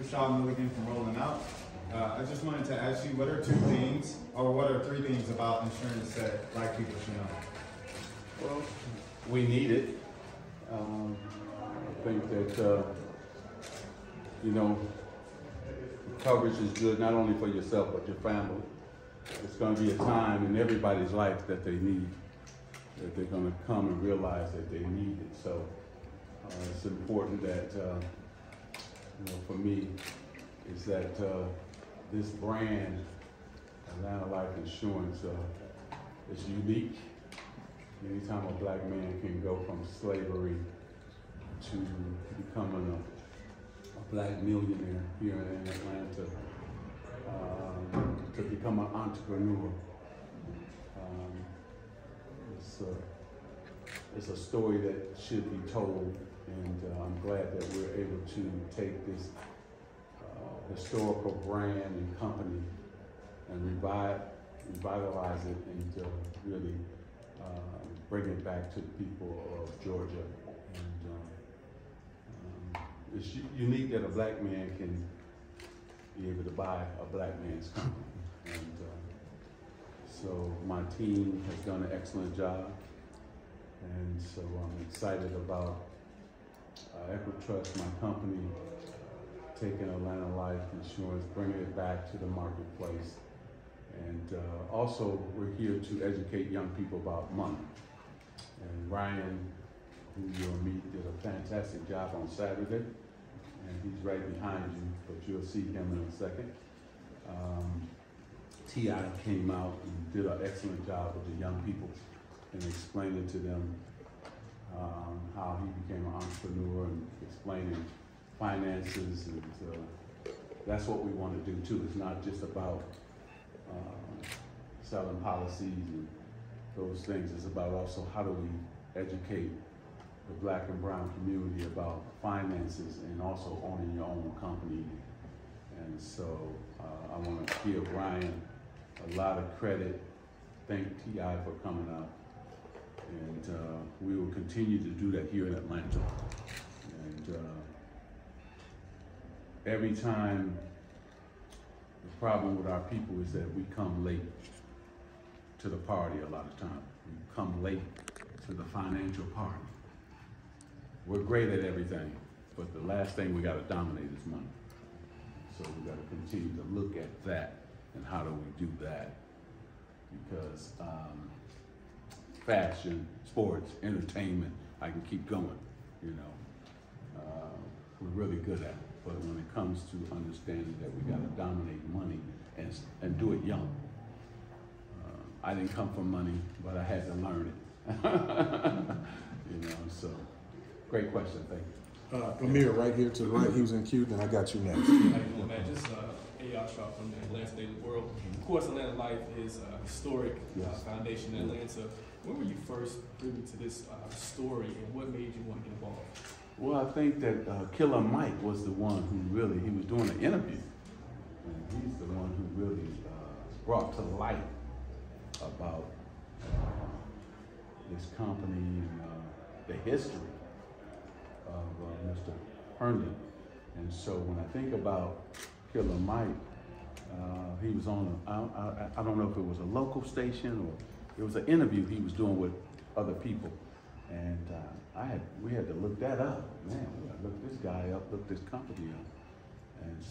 stop Milligan from rolling out. I just wanted to ask you, what are three things about insurance that Black people should know? Well, we need it. I think that, coverage is good not only for yourself, but your family. It's going to be a time in everybody's life that they need, that they're going to come and realize that they need it. So it's important that, for me, is that this brand, Atlanta Life Insurance, is unique. Anytime a Black man can go from slavery to becoming a Black millionaire here in Atlanta, to become an entrepreneur, it's a story that should be told, and I'm glad that we're able to take this historical brand and company and revitalize it and really bring it back to the people of Georgia. And it's unique that a Black man can be able to buy a Black man's company. And so my team has done an excellent job. And so I'm excited about EquiTrust, my company, taking Atlanta Life Insurance, bringing it back to the marketplace. And also, we're here to educate young people about money. And Ryan, who you'll meet, did a fantastic job on Saturday. And he's right behind you, but you'll see him in a second. T.I. came out and did an excellent job with the young people and explaining to them how he became an entrepreneur and explaining finances. And that's what we want to do too. It's not just about selling policies and those things. It's about also how do we educate the Black and brown community about finances and also owning your own company. And so I want to give Ryan a lot of credit. Thank T.I. for coming out. And we will continue to do that here in Atlanta. And every time, the problem with our people is that we come late to the party a lot of times. We come late to the financial party. We're great at everything, but the last thing we got to dominate is money. So we got to continue to look at that and how do we do that? Because fashion, sports, entertainment, I can keep going, we're really good at it. But when it comes to understanding that we got to dominate money and do it young. I didn't come from money, but I had to learn it. So great question, thank you. Amir, right here to the right, he was in queue, then I got you next. How you doing, man? Just A.R. Sharp from the Atlanta Daily World. Of course, Atlanta Life is a historic foundation in Atlanta. When were you first privy to this story, and what made you want to get involved? Well, I think that Killer Mike was the one who really, he was doing an interview, and he's the one who really brought to light about this company and the history of Mr. Herndon. And so when I think about Killer Mike, he was on, I don't know if it was a local station or it was an interview he was doing with other people. And we had to look that up. Man, we got to look this guy up, look this company up. And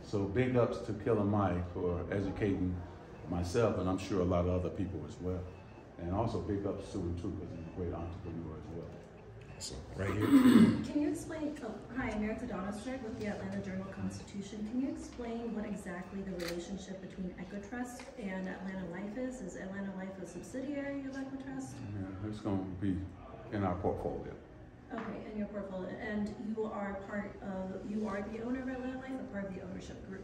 so big ups to Killer Mike for educating myself, and I'm sure a lot of other people as well. And also big ups to him too, because he's a great entrepreneur as well. So, right here. Can you explain, hi, I'm Erica Donostrick with the Atlanta Journal-Constitution. Can you explain what exactly the relationship between EquiTrust and Atlanta Life is? Is Atlanta Life a subsidiary of EquiTrust? Yeah, it's going to be in our portfolio. Okay, in your portfolio. And you are the owner of Atlanta Life, or part of the ownership group?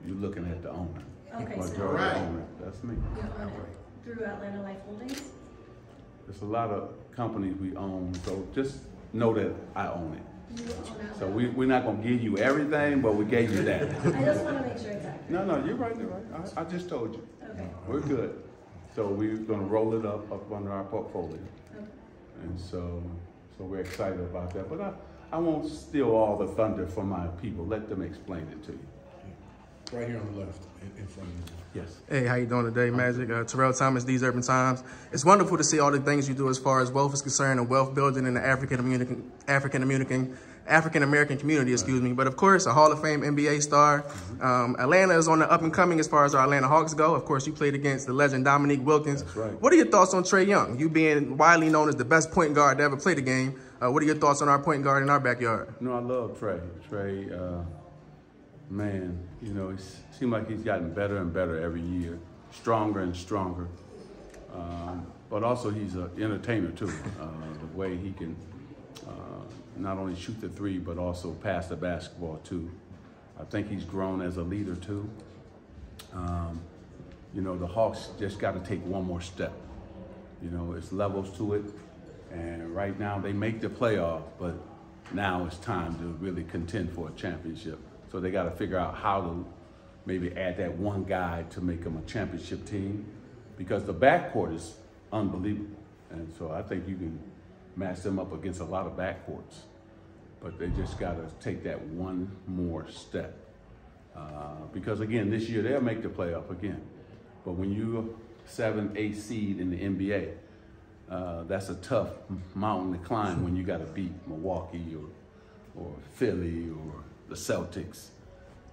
You're looking at the owner. Okay, majority owner, that's me. You own it through Atlanta Life Holdings? There's a lot of companies we own, so just know that I own it. You own it. So we're not going to give you everything, but we gave you that. I just want to make sure it's accurate. No, you're right. I just told you. Okay. We're good. So we're going to roll it up under our portfolio. Okay. And so we're excited about that. But I won't steal all the thunder from my people. Let them explain it to you. Right here on the left, in front of you. Yes. Hey, how you doing today, Magic? Terrell Thomas, These Urban Times. It's wonderful to see all the things you do as far as wealth is concerned and wealth building in the African American community, excuse me. But of course, a Hall of Fame NBA star. Atlanta is on the up and coming as far as our Atlanta Hawks go. Of course, you played against the legend Dominique Wilkins. That's right. What are your thoughts on Trae Young? You being widely known as the best point guard to ever play the game. What are your thoughts on our point guard in our backyard? No, I love Trae. Trae, man, you know, it seems like he's gotten better and better every year, stronger and stronger. But also he's an entertainer too. The way he can not only shoot the three, but also pass the basketball too. I think he's grown as a leader too. You know, the Hawks just got to take one more step. You know, it's levels to it. And right now they make the playoff, but now it's time to really contend for a championship. So they got to figure out how to maybe add that one guy to make them a championship team, because the backcourt is unbelievable. And so I think you can match them up against a lot of backcourts, but they just got to take that one more step. Because again, this year they'll make the playoff again. But when you're 7, 8 seed in the NBA, that's a tough mountain to climb when you got to beat Milwaukee or Philly or the Celtics.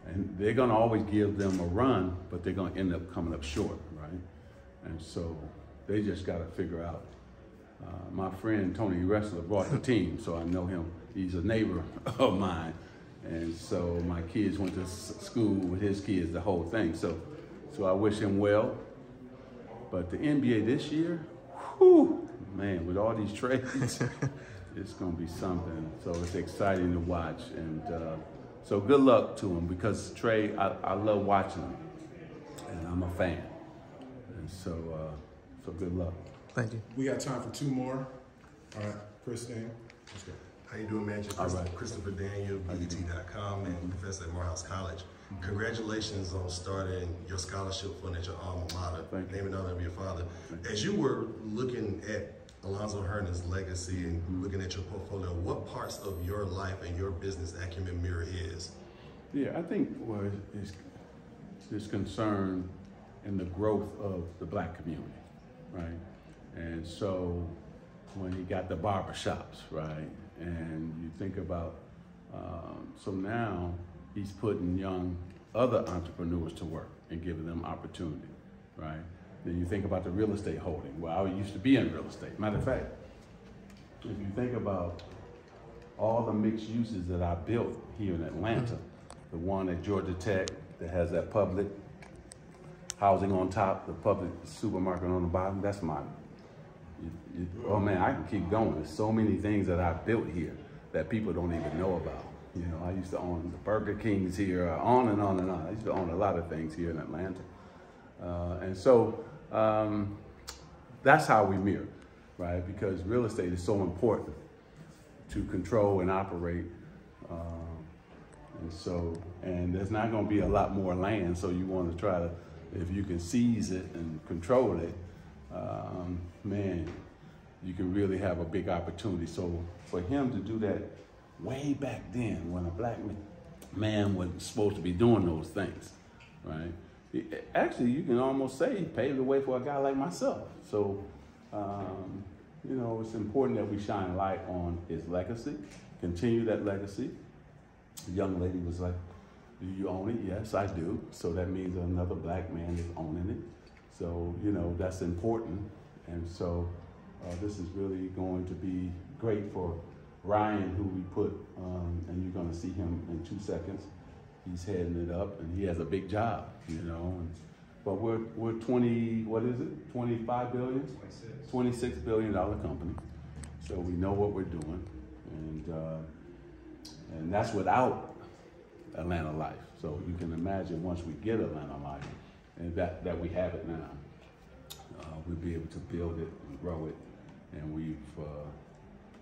And they're going to always give them a run, but they're going to end up coming up short, right? And so they just got to figure out. My friend Tony Wrestler brought the team, so I know him. He's a neighbor of mine. And so my kids went to school with his kids, the whole thing. So I wish him well. But the NBA this year, whew, man, with all these trades, it's going to be something. So it's exciting to watch. And so good luck to him, because Trae, I love watching him, and I'm a fan. And so good luck. Thank you. We got time for 2 more. All right, Christine, let's go. How you doing, man? All right. Christopher Daniel, BET.com, and professor at Morehouse College. Congratulations on starting your scholarship fund at your alma mater. Thank you. Name and honor of your father. As you were looking at Alonzo Herndon's legacy and looking at your portfolio, what parts of your life and your business acumen mirror his? Yeah, I think is concern in the growth of the black community, right? And so when he got the barbershops, right? And you think about, so now he's putting young other entrepreneurs to work and giving them opportunity, right? Then you think about the real estate holding. Well, I used to be in real estate. Matter of fact, if you think about all the mixed uses that I built here in Atlanta, the one at Georgia Tech that has that public housing on top, the public supermarket on the bottom, that's mine. Oh man, I can keep going. There's so many things that I built here that people don't even know about. You know, I used to own the Burger Kings here, on and on and on. I used to own a lot of things here in Atlanta. And so that's how we mirror, right? Because real estate is so important to control and operate. And there's not gonna be a lot more land, so you wanna try to, if you can seize it and control it, man, you can really have a big opportunity. So for him to do that way back then, when a black man wasn't supposed to be doing those things, right? Actually, you can almost say he paved the way for a guy like myself. So, you know, it's important that we shine light on his legacy, continue that legacy. The young lady was like, do you own it? Yes, I do. So that means another black man is owning it. So, you know, that's important. And so this is really going to be great for Ryan, who we put, and you're going to see him in 2 seconds. He's heading it up, and he has a big job, you know. But we're 20, what is it? 25 billion? 26 $26 billion company. So we know what we're doing, and that's without Atlanta Life. So you can imagine once we get Atlanta Life, and that we have it now, we'll be able to build it and grow it, and we've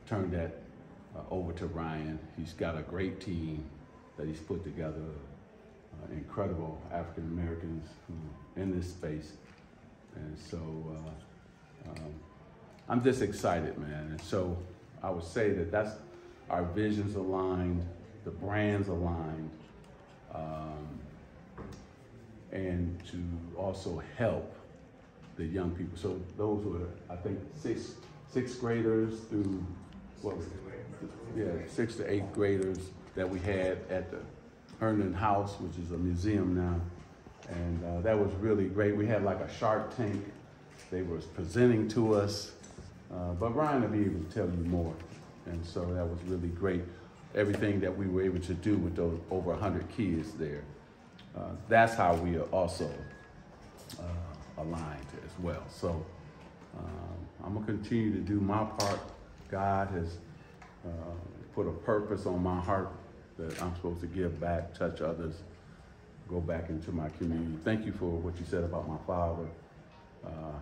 turned that over to Ryan. He's got a great team that he's put together, incredible African Americans in this space, and so I'm just excited, man. And so I would say that our visions aligned, the brands aligned, and to also help the young people. So those were, I think, sixth graders through, what was it? Yeah, 6th to 8th graders that we had at the Herndon House, which is a museum now. And that was really great. We had like a Shark Tank. They were presenting to us, but Ryan will be able to tell you more. And so that was really great. Everything that we were able to do with those over 100 kids there. That's how we are also aligned as well. So I'm gonna continue to do my part. God has put a purpose on my heart that I'm supposed to give back, touch others, go back into my community. Thank you for what you said about my father.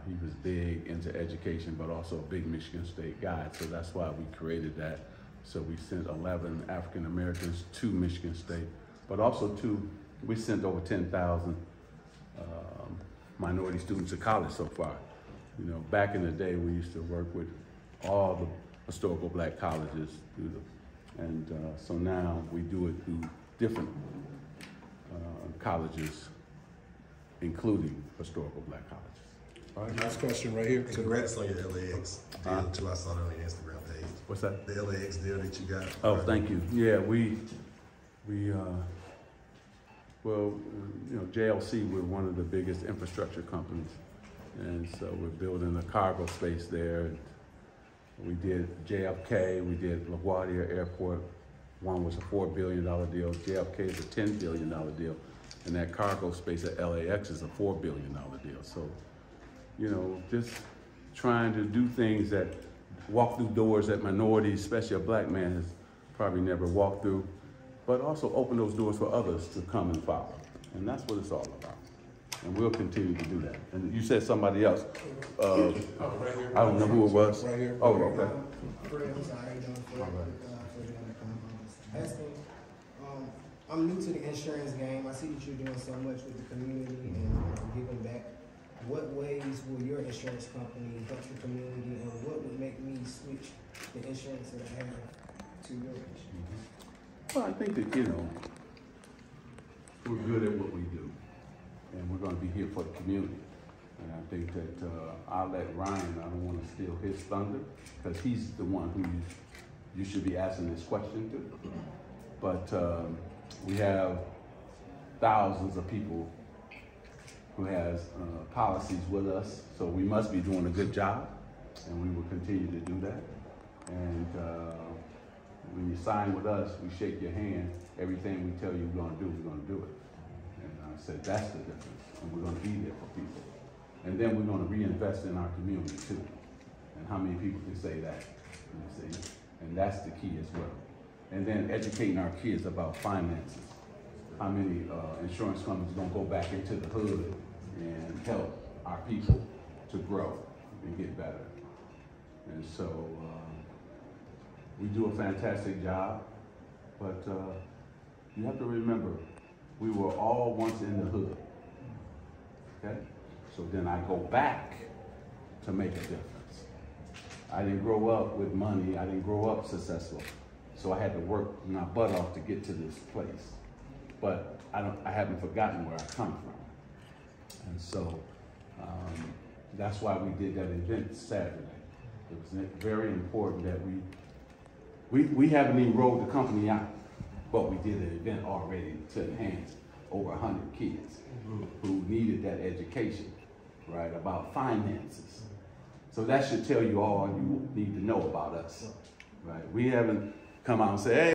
He was big into education, but also a big Michigan State guy. So that's why we created that. So we sent 11 African Americans to Michigan State, but also we sent over 10,000 minority students to college so far. You know, back in the day, we used to work with all the historical black colleges, so now we do it through different colleges, including historical black colleges. All right, last question right here. Congrats on your LAX deal too. I saw that on your Instagram page. What's that? The LAX deal that you got. Oh, thank you. Yeah, well, you know, JLC, we're one of the biggest infrastructure companies. And so we're building a cargo space there. We did JFK, we did LaGuardia Airport. One was a $4 billion deal. JFK is a $10 billion deal. And that cargo space at LAX is a $4 billion deal. So, you know, just trying to do things that walk through doors that minorities, especially a black man, has probably never walked through, but also open those doors for others to come and follow. And that's what it's all about. And we'll continue to do that. And you said somebody else. Right here. I don't know who it was. Right here. Oh, okay. I'm new to the insurance game. I see that you're doing so much with the community and giving back. What ways will your insurance company help the community, and what would make me switch the insurance that I have to your insurance? Well, I think that, you know, we're good at what we do, and we're going to be here for the community. And I think that I'll let Ryan, I don't want to steal his thunder, because he's the one who you should be asking this question to. But we have thousands of people who has policies with us, so we must be doing a good job, and we will continue to do that. And when you sign with us, we shake your hand. Everything we tell you we're going to do, we're going to do it. And I said, that's the difference, and we're going to be there for people. And then we're going to reinvest in our community too. And how many people can say that? You see? And that's the key as well. And then educating our kids about finances. How many insurance companies are going to go back into the hood and help our people to grow and get better? And so we do a fantastic job, but you have to remember, we were all once in the hood, okay? So then I go back to make a difference. I didn't grow up with money, I didn't grow up successful, so I had to work my butt off to get to this place. But I haven't forgotten where I come from. And so that's why we did that event Saturday. It was very important that we haven't even rolled the company out, but we did an event already to enhance over 100 kids who needed that education, right, about finances. So that should tell you all you need to know about us, right? We haven't come out and say, hey,